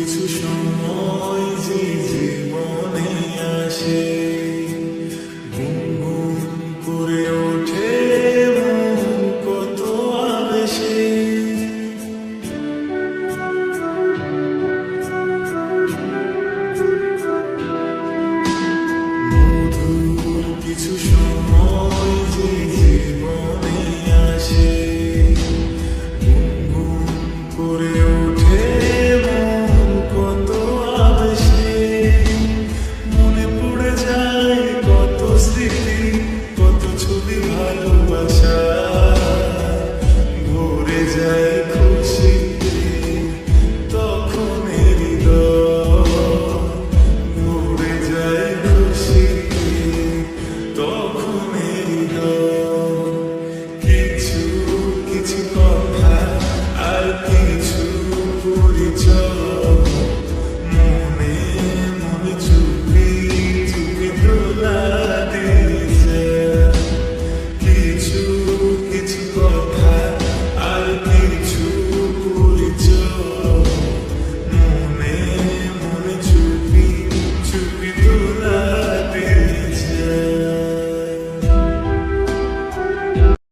কিছু সময় যে জীবনে আসে, গুনগুন করে ওঠে মন কত আবেশে। মধুর কিছু সময় যে জীবনে আসে, গুনগুন করে ওঠে মন কত আবেশে। মনে পড়ে যায় কত স্মৃতি, কত ছবি ভালোবাসা, ভরে যায় খুশিতে তখন হৃদয়, ভরে যায় খুশিতে তখন হৃদয়। কিছু কিছু কথা আর কিছু পরিচয়